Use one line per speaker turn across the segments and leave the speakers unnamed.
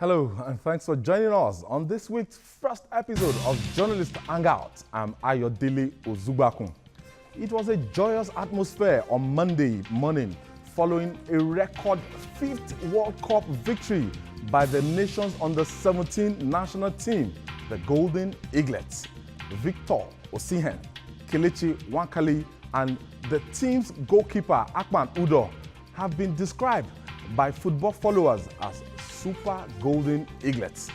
Hello, and thanks for joining us on this week's first episode of Journalists Hangout. I'm Ayodele Ozubakun. It was a joyous atmosphere on Monday morning following a record 5th World Cup victory by the nation's under-17 national team, the Golden Eaglets. Victor Osimhen, Kelechi Nwankali, and the team's goalkeeper Akpan Udo have been described by football followers as Super Golden Eaglets.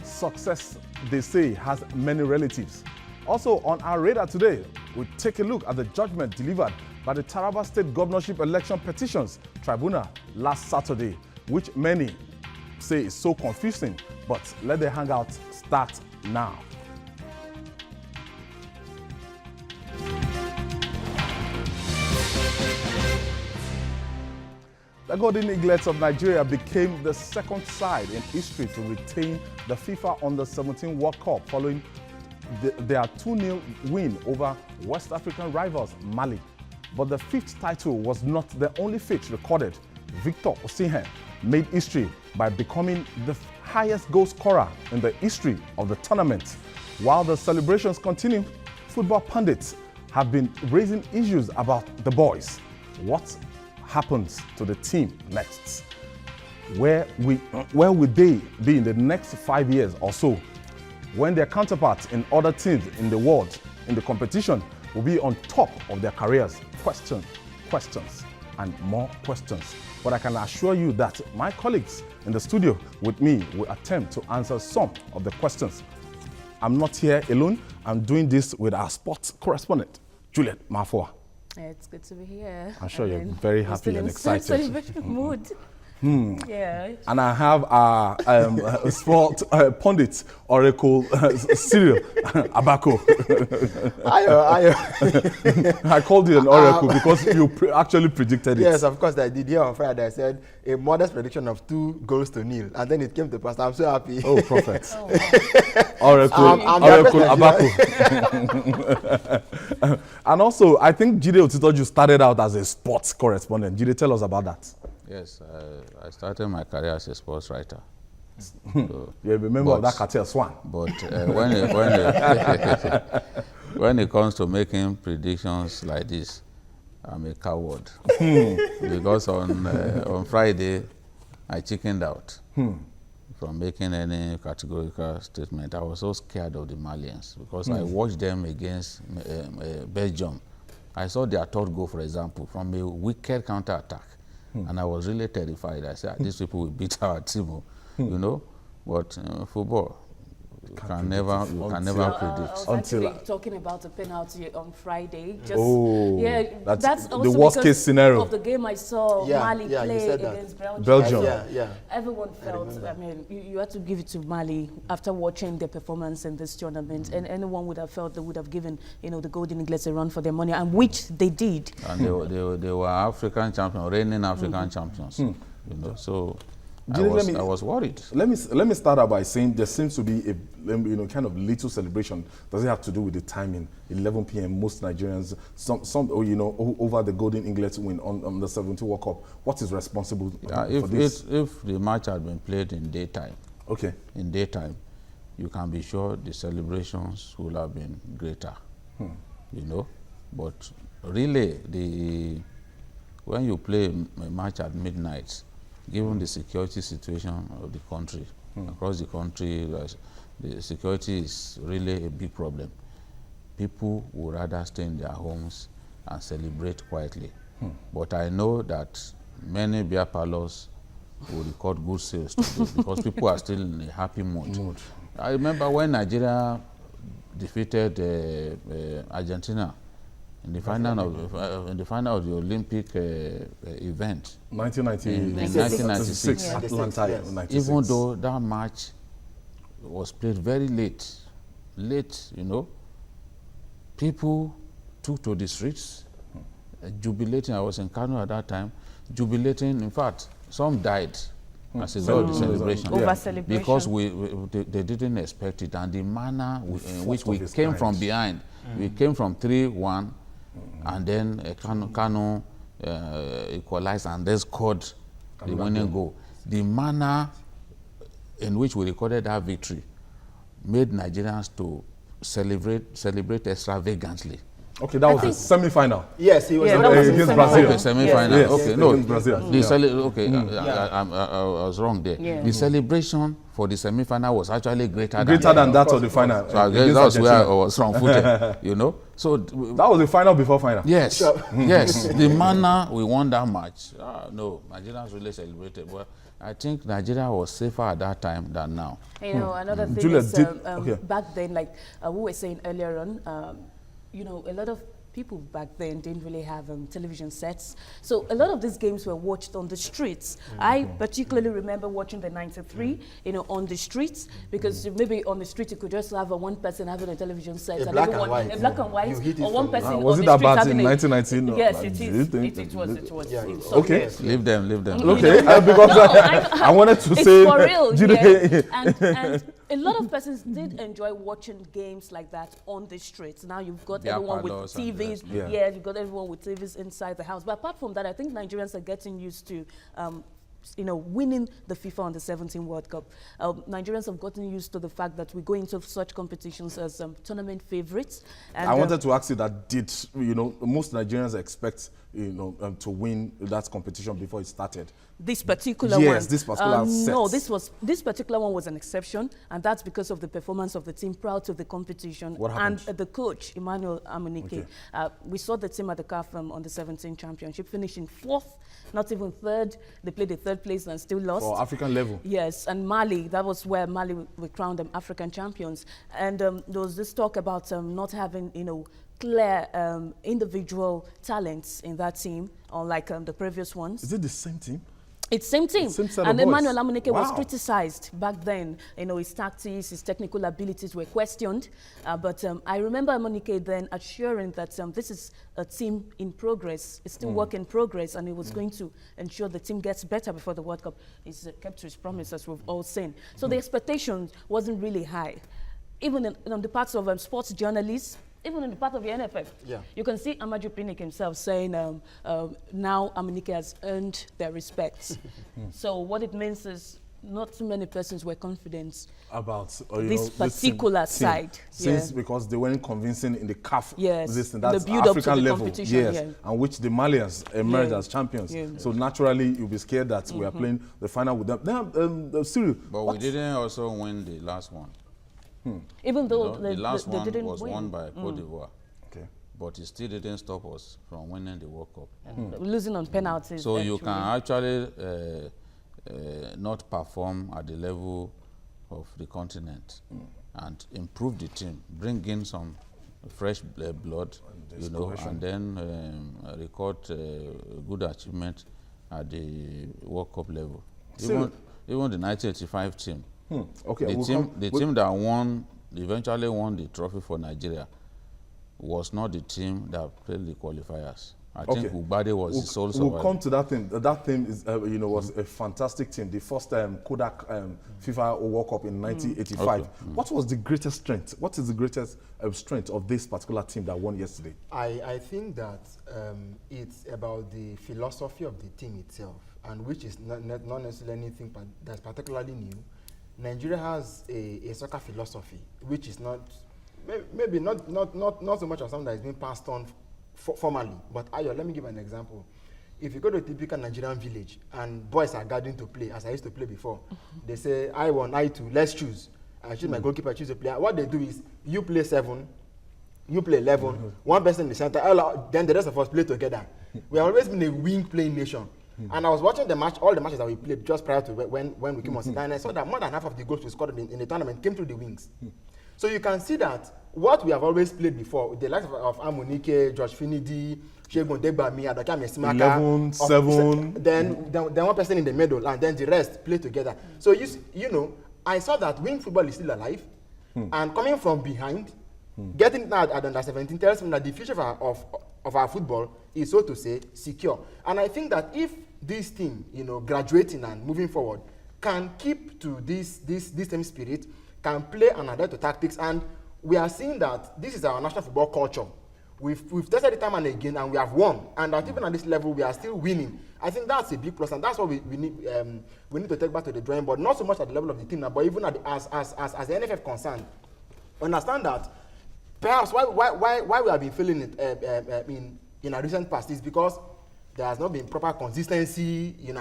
Success, they say, has many relatives. Also on our radar today, we take a look at the judgment delivered by the Taraba State Governorship Election Petitions Tribunal last Saturday, which many say is so confusing. But let the hangout start now. The Golden Eaglets of Nigeria became the second side in history to retain the FIFA Under-17 World Cup following their 2-0 win over West African rivals Mali. But the 5th title was not the only feat recorded. Victor Osimhen made history by becoming the highest goal scorer in the history of the tournament. While the celebrations continue, football pundits have been raising issues about the boys. What happens to the team next? Where would they be in the next 5 years or so, when their counterparts in other teams in the world in the competition will be on top of their careers? Questions, and more questions. But I can assure you that my colleagues in the studio with me will attempt to answer some of the questions. I'm not here alone. I'm doing this with our sports correspondent, Juliet Mafua.
It's good to be here.
I'm sure you're very happy and excited.
Celebration mood. Yeah.
And I have our sport pundit, Oracle Cyril Abako. I called you an oracle because you actually predicted it.
Yes, of course I did. Here on Friday I said a modest prediction of 2 goals to 0, and then it came to pass. I'm so happy.
Oh, prophet. Oracle Abako. And also, I think Jide Otitoju started out as a sports correspondent. Jide, tell us about that.
Yes, I started my career as a sports writer.
So, you remember that cartel Swan?
But when it comes to making predictions like this, I'm a coward. Because on Friday, I chickened out from making any categorical statement. I was so scared of the Malians because I watched them against Belgium. I saw their third goal, for example, from a wicked counter-attack. And I was really terrified. I said, these people will beat our team, you know. But football, you can never predict.
I was actually talking about a penalty on Friday.
That's the worst case scenario
of the game I saw Mali play against
Belgium.
Everyone felt. I mean, you had to give it to Mali after watching their performance in this tournament, and anyone would have felt they would have given, the Golden Eaglets a run for their money, and which they did.
And they were African champions, reigning African champions. So. I was worried.
Let me start out by saying there seems to be a kind of little celebration. Does it have to do with the timing? 11 p.m. Most Nigerians, some over the Golden Eaglets win on the 17th World Cup. What is responsible for this?
If the match had been played in daytime, you can be sure the celebrations would have been greater. But really, when you play a match at midnight, given the security situation of the country, across the country, the security is really a big problem. People would rather stay in their homes and celebrate quietly. But I know that many beer parlors will record good sales today because people are still in a happy mood. I remember when Nigeria defeated Argentina in the final of the Olympic event,
1996, Atlanta, 96.
Even though that match was played very late, people took to the streets, jubilating. I was in Kano at that time, jubilating. In fact, some died as a result of the celebration. Because they didn't expect it, and the manner in which we came from behind. We came from 3-1. And then Kano equalized and then scored the winning goal. The manner in which we recorded that victory made Nigerians to celebrate extravagantly.
Okay, that was the semi-final.
Yes, he was
against Brazil.
Okay, semi-final.
Yes.
Okay,
Yes,
no.
against Brazil.
I was wrong there.
Yeah.
The celebration for the semi-final was actually greater
than that of the final.
So I guess that's where I was wrong-footed, you know. So
that was the final before final.
yes, yes. The manner we won that match, no, Nigerians really celebrated. But I think Nigeria was safer at that time than now.
You know, another thing
Julia,
is
okay.
back then, like we were saying earlier on, you know, a lot of people back then didn't really have television sets. So a lot of these games were watched on the streets. I particularly remember watching the 93, you know, on the streets, because maybe on the street you could just have one person having a television set.
A black and white.
A black and white, or one person
Was
on
it
the
that
street
bad
having
in
a...
1919? No,
Yes,
like,
it
do
is.
you think-
It was.
Yeah.
It's
Okay.
obvious.
Leave them.
Okay, because I wanted to
It's
say...
for real,
Julia,
yeah. And a lot of persons did enjoy watching games like that on the streets. Now you've got
Beer
everyone with
parlors and the
TVs.
rest.
Yeah.
You've got everyone with TVs inside the house. But apart from that, I think Nigerians are getting used to you know, winning the FIFA Under 17 World Cup. Nigerians have gotten used to the fact that we go into such competitions as tournament favorites. And,
I wanted to ask you that, did, you know, most Nigerians expect, you know, to win that competition before it started?
this particular one.
Yes, this particular
No,
set.
this particular one was an exception, and that's because of the performance of the team prior to the competition.
What happened?
And the coach, Emmanuel Amunike.
Okay.
We saw the team at the CAF on the 17 championship, finishing 4th, not even 3rd. They played the 3rd place and still lost.
For African level.
Yes, and Mali, that was where Mali were crowned them African champions. And there was this talk about not having, you know, clear individual talents in that team, unlike the previous ones.
Is it the same team?
It's same team.
Same set
And
of boys.
Emmanuel Amunike was
Wow.
criticized back then. You know, his tactics, his technical abilities were questioned. But I remember Amunike then assuring that this is a team in progress. It's still work in progress, and he was going to ensure the team gets better before the World Cup. He's kept to his promise, as we've all seen. So the expectation wasn't really high. Even on the parts of sports journalists, even in the part of the NFF, you can see Amaju Pinnick himself saying now Amunike has earned their respect. So what it means is not too many persons were confident
About
this particular side.
Since because they weren't convincing in the CAF,
Yes,
that's
the build up to
African
the
level,
competition,
yes,
yeah.
and which the Malians emerged
Yeah.
as champions.
Yeah.
So naturally, you'll be scared that we are playing the final with them. Then, Cyril,
But we didn't also win the last one.
Even though
The last
they
one
didn't
was
win.
won by Cote d'Ivoire,
okay.
but it still didn't stop us from winning the World Cup.
Losing on penalties.
So you can actually not perform at the level of the continent and improve the team, bring in some fresh blood, you know, and then record good achievement at the World Cup level. Even the 1985 team,
Okay.
the team that eventually won the trophy for Nigeria was not the team that played the qualifiers. I think Ubade was the sole survivor.
We'll come to that thing. That team is, you know, was a fantastic team. The first Kodak FIFA World Cup in 1985. What was the greatest strength? What is the greatest strength of this particular team that won yesterday?
I think that it's about the philosophy of the team itself, and which is not necessarily anything that's particularly new. Nigeria has a soccer philosophy, which is not maybe not so much of something that is being passed on formally. But Ayo, let me give an example. If you go to a typical Nigerian village and boys are gathering to play, as I used to play before, they say, I1, I2, let's choose. I choose my goalkeeper, I choose a player. What they do is, you play 7, you play 11, one person in the center, then the rest of us play together. We have always been a wing playing nation. And I was watching the match, all the matches that we played just prior to when we came on scene, and I saw that more than half of the goals we scored in the tournament came through the wings. So you can see that what we have always played before, the likes of Amunike, George Finidi, Shegun Degbami, Adoka Mesimaka,
11, 7.
Then one person in the middle, and then the rest play together. So you know, I saw that wing football is still alive, and coming from behind, getting that at under 17 tells me that the future of our football is, so to say, secure. And I think that if this team, you know, graduating and moving forward, can keep to this same spirit, can play and adapt to tactics, and we are seeing that this is our national football culture, we've tested it time and again, and we have won. And that even at this level, we are still winning. I think that's a big plus, and that's what we need. We need to take back to the drawing board. Not so much at the level of the team now, but even at the, as the NFF concerned, understand that perhaps why we have been feeling it in a recent past is because there has not been proper consistency in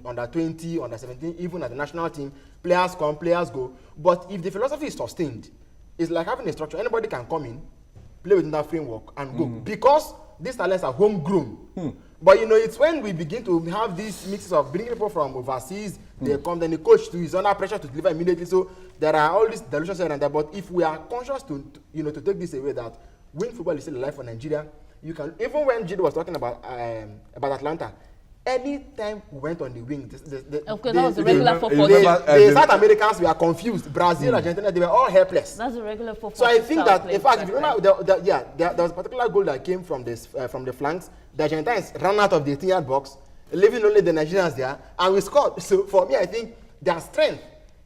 under 20, under 17, even at the national team. Players come, players go. But if the philosophy is sustained, it's like having a structure. Anybody can come in, play within that framework, and go. Because these talents are homegrown. But you know, it's when we begin to have these mixes of bringing people from overseas, they come, then the coach too is under pressure to deliver immediately. So there are all these delusions here and there. But if we are conscious to take this away, that winning football is still alive for Nigeria, you can, even when Jido was talking about Atlanta, anytime we went on the wing,
okay, that was the regular 4-4.
The South Americans were confused. Brazil, Argentina, they were all helpless.
That's the regular 4-4.
So I think that, in fact, if you remember, there was a particular goal that came from this from the flanks. The Argentines ran out of the 18-yard box, leaving only the Nigerians there, and we scored. So for me, I think their strength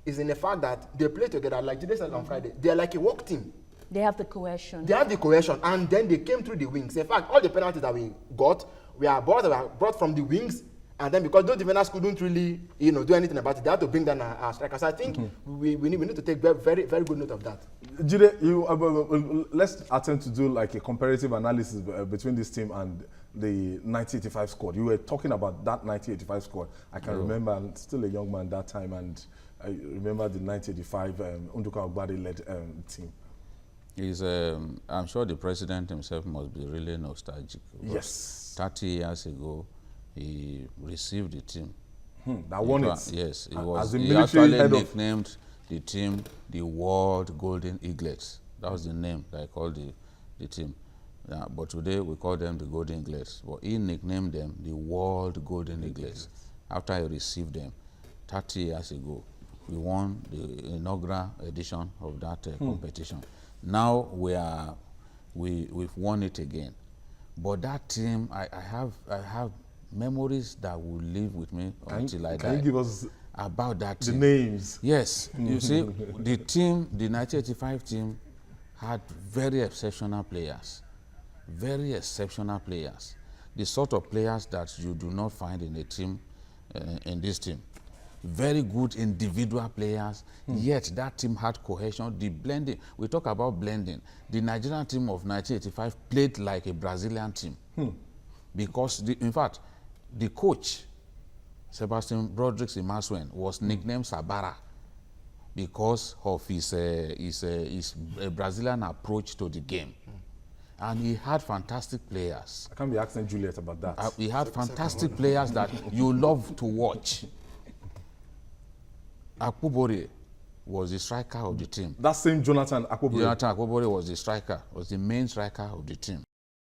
is in the fact that they play together, like Jido said on Friday. They are like a work team.
They have the cohesion.
They have the cohesion, and then they came through the wings. In fact, all the penalties that we got were brought from the wings, and then because those defenders couldn't really, do anything about it, they had to bring down our strikers. I think we need to take very, very good note of that.
Jide, let's attempt to do like a comparative analysis between this team and the 1985 squad. You were talking about that 1985 squad. I can remember, I'm still a young man that time, and I remember the 1985 Nduka Ogbade-led team.
I'm sure the president himself must be really nostalgic.
Yes.
30 years ago, he received the team.
That won it.
Yes,
he
actually nicknamed the team the World Golden Eaglets. That was the name that I called the team. But today we call them the Golden Eaglets. But he nicknamed them the World Golden Eaglets after he received them 30 years ago. We won the inaugural edition of that competition. Now we've won it again. But that team, I have memories that will live with me until I die.
Can you give us
about that
the
team?
Names?
Yes. You see, the 1985 team had very exceptional players. Very exceptional players. The sort of players that you do not find in a team, in this team. Very good individual players, yet that team had cohesion. The blending, we talk about blending. The Nigerian team of 1985 played like a Brazilian team. Because, in fact, the coach, Sebastian Broderick Imasuen, was nicknamed Sabara because of his Brazilian approach to the game. And he had fantastic players.
I can't be asking Juliet about that.
He had fantastic players that you love to watch. Akpobore was the striker of the team.
That same Jonathan Akpobore?
Jonathan Akpobore was the striker, was the main striker of the team.